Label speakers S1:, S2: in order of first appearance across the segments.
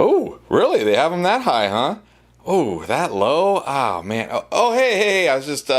S1: Oh, really? They have him that high, huh? Oh, that low? Oh, man. Hey. I was just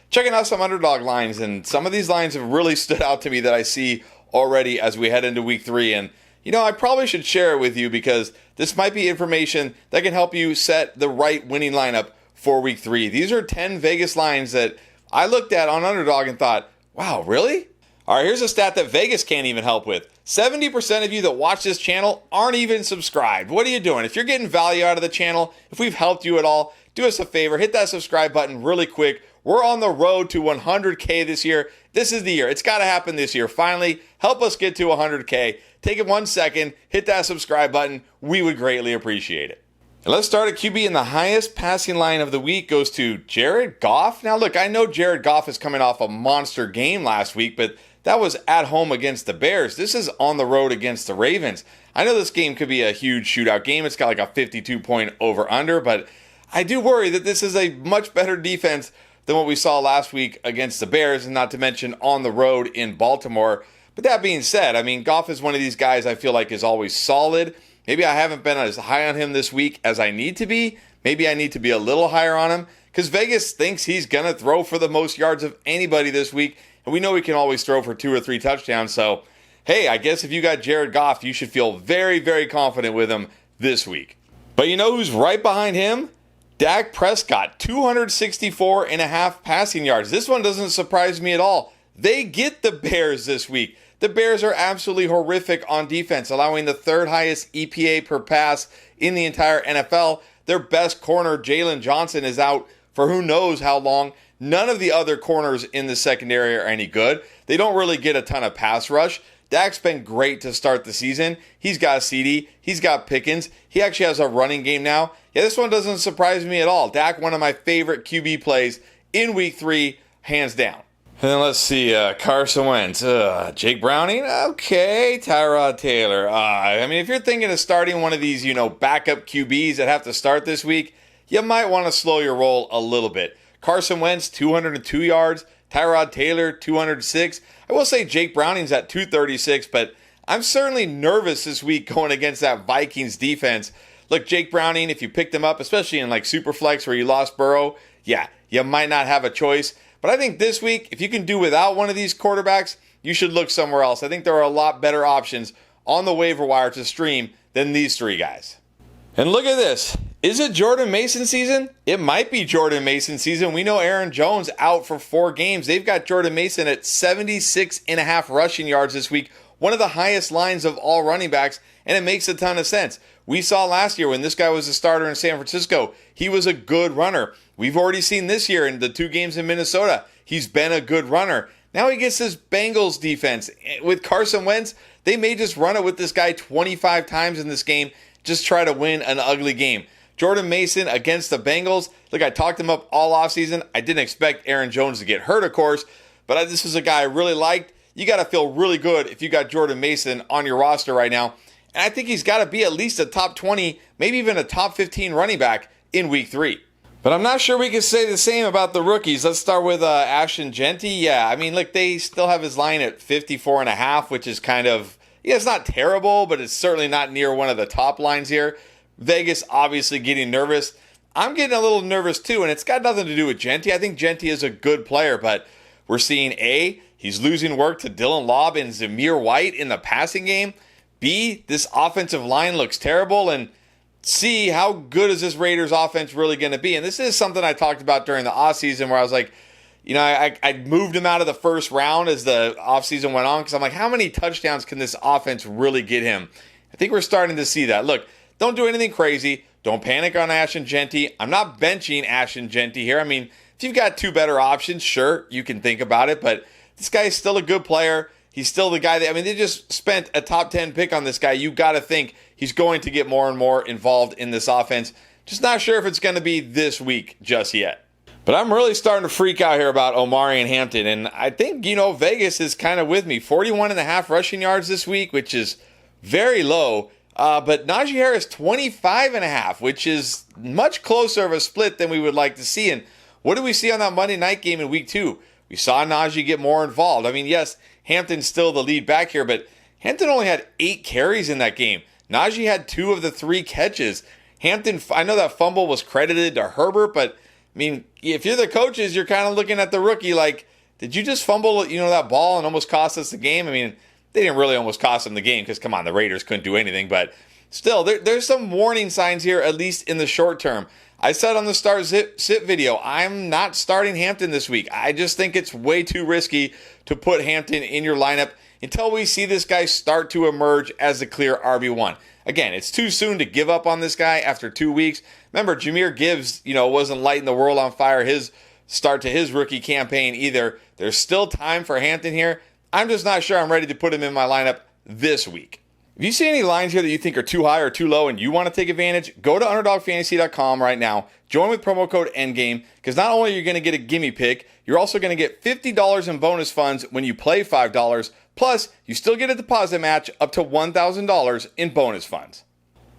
S1: checking out some underdog lines, and some of these lines have really stood out to me that I see already as we head into week 3. And, I probably should share it with you because this might be information that can help you set the right winning lineup for week 3. These are 10 Vegas lines that I looked at on underdog and thought, wow, really? All right, here's a stat that Vegas can't even help with. 70% of you that watch this channel aren't even subscribed. What are you doing? If you're getting value out of the channel, if we've helped you at all, do us a favor, hit that subscribe button really quick. We're on the road to 100K this year. This is the year. It's got to happen this year. Finally, help us get to 100K. Take it 1 second, hit that subscribe button. We would greatly appreciate it. And let's start at QB, and the highest passing line of the week goes to Jared Goff. Now, look, I know Jared Goff is coming off a monster game last week, but that was at home against the Bears. This is on the road against the Ravens. I know this game could be a huge shootout game. It's got like a 52-point over-under, but I do worry that this is a much better defense than what we saw last week against the Bears, and not to mention on the road in Baltimore. But that being said, I mean, Goff is one of these guys I feel like is always solid. Maybe I haven't been as high on him this week as I need to be. Maybe I need to be a little higher on him because Vegas thinks he's going to throw for the most yards of anybody this week. And we know he can always throw for 2 or 3 touchdowns. So, hey, I guess if you got Jared Goff, you should feel very, very confident with him this week. But you know who's right behind him? Dak Prescott, 264.5 passing yards. This one doesn't surprise me at all. They get the Bears this week. The Bears are absolutely horrific on defense, allowing the 3rd highest EPA per pass in the entire NFL. Their best corner, Jalen Johnson, is out for who knows how long. None of the other corners in the secondary are any good. They don't really get a ton of pass rush. Dak's been great to start the season. He's got CeeDee. He's got Pickens. He actually has a running game now. Yeah, this one doesn't surprise me at all. Dak, one of my favorite QB plays in week 3, hands down. And then let's see, Carson Wentz, Jake Browning, okay, Tyrod Taylor. I mean, if you're thinking of starting one of these, backup QBs that have to start this week, you might want to slow your roll a little bit. Carson Wentz, 202 yards. Tyrod Taylor, 206. I will say Jake Browning's at 236, but I'm certainly nervous this week going against that Vikings defense. Look, Jake Browning, if you picked him up, especially in like Superflex where you lost Burrow, yeah, you might not have a choice. But I think this week, if you can do without one of these quarterbacks, you should look somewhere else. I think there are a lot better options on the waiver wire to stream than these 3 guys. And look at this. Is it Jordan Mason season? It might be Jordan Mason season. We know Aaron Jones out for 4 games. They've got Jordan Mason at 76.5 rushing yards this week, one of the highest lines of all running backs, and it makes a ton of sense. We saw last year when this guy was a starter in San Francisco, he was a good runner. We've already seen this year in the 2 games in Minnesota, he's been a good runner. Now he gets this Bengals defense. With Carson Wentz, they may just run it with this guy 25 times in this game, just try to win an ugly game. Jordan Mason against the Bengals. Look, I talked him up all offseason. I didn't expect Aaron Jones to get hurt, of course, but this is a guy I really liked. You got to feel really good if you got Jordan Mason on your roster right now. And I think he's got to be at least a top 20, maybe even a top 15 running back in week 3. But I'm not sure we can say the same about the rookies. Let's start with Ashton Jeanty. Yeah, I mean, look, they still have his line at 54.5, which is kind of, it's not terrible, but it's certainly not near one of the top lines here. Vegas obviously getting nervous. I'm getting a little nervous too, and it's got nothing to do with Jeanty. I think Jeanty is a good player, but we're seeing he's losing work to Dylan Laub and Zamir White in the passing game. B, this offensive line looks terrible, and C, how good is this Raiders offense really going to be? And this is something I talked about during the offseason where I was like, I moved him out of the first round as the offseason went on because I'm like, how many touchdowns can this offense really get him? I think we're starting to see that. Look, don't do anything crazy. Don't panic on Ashton Jeanty. I'm not benching Ashton Jeanty here. I mean, if you've got 2 better options, sure, you can think about it, but this guy is still a good player. He's still the guy they just spent a top 10 pick on this guy. You got to think he's going to get more and more involved in this offense. Just not sure if it's going to be this week just yet. But I'm really starting to freak out here about Omarion Hampton. And I think, Vegas is kind of with me. 41.5 rushing yards this week, which is very low. But Najee Harris, 25.5, which is much closer of a split than we would like to see. And what did we see on that Monday night game in week 2? We saw Najee get more involved. I mean, yes, Hampton's still the lead back here, but Hampton only had 8 carries in that game. Najee had 2 of the 3 catches. Hampton, I know that fumble was credited to Herbert, but I mean, if you're the coaches, you're kind of looking at the rookie like, did you just fumble, that ball and almost cost us the game? I mean, they didn't really almost cost them the game because, come on, the Raiders couldn't do anything. But still, there's some warning signs here, at least in the short term. I said on the start sit video, I'm not starting Hampton this week. I just think it's way too risky to put Hampton in your lineup until we see this guy start to emerge as the clear RB1. Again, it's too soon to give up on this guy after 2 weeks. Remember, Jahmyr Gibbs, wasn't lighting the world on fire his start to his rookie campaign either. There's still time for Hampton here. I'm just not sure I'm ready to put him in my lineup this week. If you see any lines here that you think are too high or too low and you want to take advantage, go to UnderdogFantasy.com right now. Join with promo code ENDGAME because not only are you going to get a gimme pick, you're also going to get $50 in bonus funds when you play $5. Plus, you still get a deposit match up to $1,000 in bonus funds.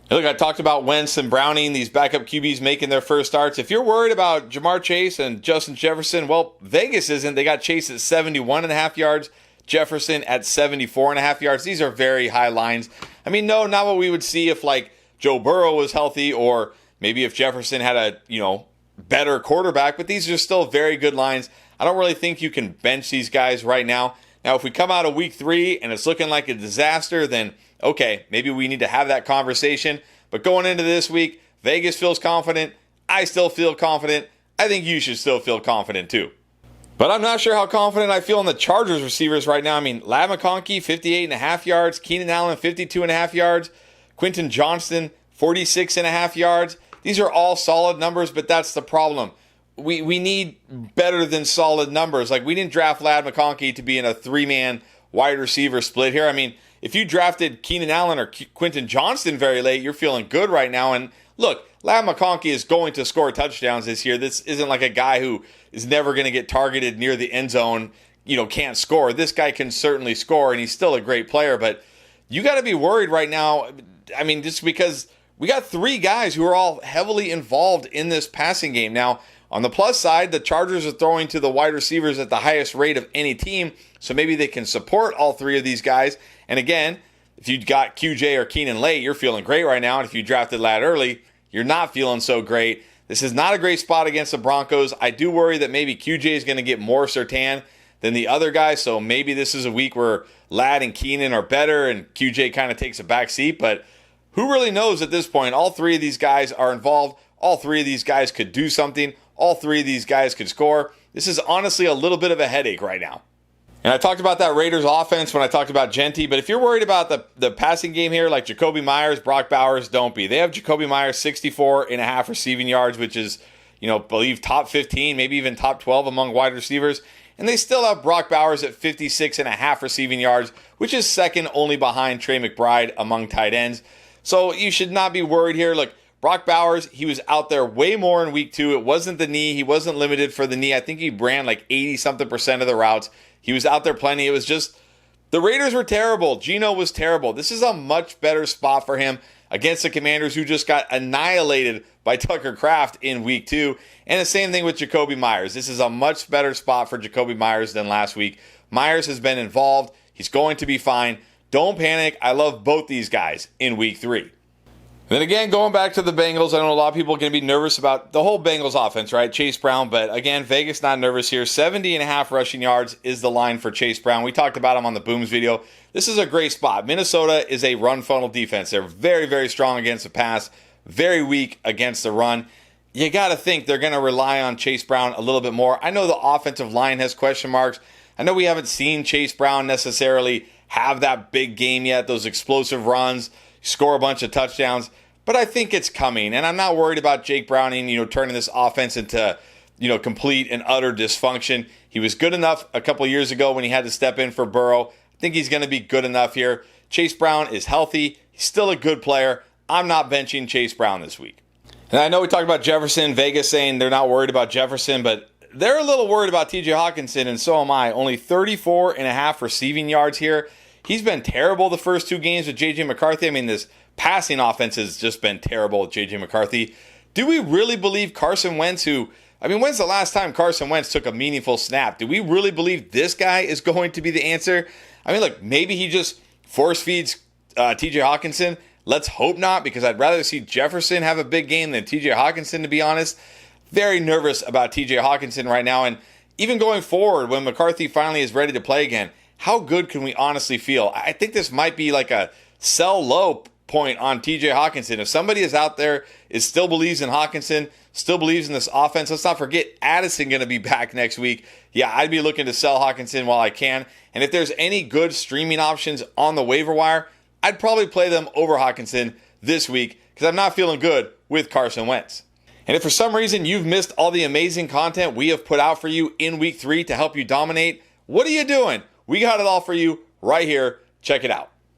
S1: Hey, look, I talked about Wentz and Browning, these backup QBs making their first starts. If you're worried about Jamar Chase and Justin Jefferson, well, Vegas isn't. They got Chase at 71.5 yards. Jefferson at 74.5 yards. These are very high lines. I mean, no, not what we would see if like Joe Burrow was healthy or maybe if Jefferson had a, better quarterback, but these are still very good lines. I don't really think you can bench these guys right now. Now, if we come out of week 3 and it's looking like a disaster, then okay, maybe we need to have that conversation. But going into this week, Vegas feels confident. I still feel confident. I think you should still feel confident too. But I'm not sure how confident I feel in the Chargers receivers right now. I mean, Ladd McConkey, 58.5 yards. Keenan Allen, 52.5 yards. Quentin Johnston, 46.5 yards. These are all solid numbers, but that's the problem. We need better than solid numbers. Like, we didn't draft Ladd McConkey to be in a 3-man wide receiver split here. I mean, if you drafted Keenan Allen or Quentin Johnston very late, you're feeling good right now. And look, Ladd McConkey is going to score touchdowns this year. This isn't like a guy who is never going to get targeted near the end zone, can't score. This guy can certainly score, and he's still a great player. But you got to be worried right now. I mean, just because we got 3 guys who are all heavily involved in this passing game. Now, on the plus side, the Chargers are throwing to the wide receivers at the highest rate of any team, so maybe they can support all 3 of these guys. And again, if you got QJ or Keenan late, you're feeling great right now. And if you drafted Ladd early, you're not feeling so great. This is not a great spot against the Broncos. I do worry that maybe QJ is going to get more Surtain than the other guys, so maybe this is a week where Ladd and Keenan are better and QJ kind of takes a back seat. But who really knows at this point? All 3 of these guys are involved. All 3 of these guys could do something. All 3 of these guys could score. This is honestly a little bit of a headache right now. And I talked about that Raiders offense when I talked about Genty, but if you're worried about the passing game here, like Jacoby Myers, Brock Bowers, don't be. They have Jacoby Myers 64.5 receiving yards, which is, believe top 15, maybe even top 12 among wide receivers. And they still have Brock Bowers at 56.5 receiving yards, which is second only behind Trey McBride among tight ends. So you should not be worried here. Look, Brock Bowers, he was out there way more in week 2. It wasn't the knee. He wasn't limited for the knee. I think he ran like 80-something% of the routes. He was out there plenty. It was just, the Raiders were terrible. Geno was terrible. This is a much better spot for him against the Commanders, who just got annihilated by Tucker Kraft in week 2. And the same thing with Jacoby Myers. This is a much better spot for Jacoby Myers than last week. Myers has been involved. He's going to be fine. Don't panic. I love both these guys in week 3. Then again, going back to the Bengals, I know a lot of people are going to be nervous about the whole Bengals offense, right? Chase Brown, but again, Vegas not nervous here. 70.5 rushing yards is the line for Chase Brown. We talked about him on the Booms video. This is a great spot. Minnesota is a run funnel defense. They're very, very strong against the pass, very weak against the run. You got to think they're going to rely on Chase Brown a little bit more. I know the offensive line has question marks. I know we haven't seen Chase Brown necessarily have that big game yet, those explosive runs, score a bunch of touchdowns, but I think it's coming. And I'm not worried about Jake Browning, turning this offense into, complete and utter dysfunction. He was good enough a couple years ago when he had to step in for Burrow. I think he's going to be good enough here. Chase Brown is healthy. He's still a good player. I'm not benching Chase Brown this week. And I know we talked about Jefferson, Vegas saying they're not worried about Jefferson, but they're a little worried about TJ Hawkinson, and so am I. Only 34.5 receiving yards here. He's been terrible the first 2 games with J.J. McCarthy. I mean, this passing offense has just been terrible with J.J. McCarthy. Do we really believe Carson Wentz, when's the last time Carson Wentz took a meaningful snap? Do we really believe this guy is going to be the answer? I mean, look, maybe he just force feeds TJ Hawkinson Let's hope not, because I'd rather see Jefferson have a big game than TJ Hawkinson, to be honest. Very nervous about TJ Hawkinson right now. And even going forward, when McCarthy finally is ready to play again, how good can we honestly feel? I think this might be like a sell low point on TJ Hawkinson. If somebody is out there is still believes in Hawkinson, still believes in this offense, let's not forget Addison going to be back next week. Yeah, I'd be looking to sell Hawkinson while I can. And if there's any good streaming options on the waiver wire, I'd probably play them over Hawkinson this week because I'm not feeling good with Carson Wentz. And if for some reason you've missed all the amazing content we have put out for you in week 3 to help you dominate, what are you doing? We got it all for you right here. Check it out.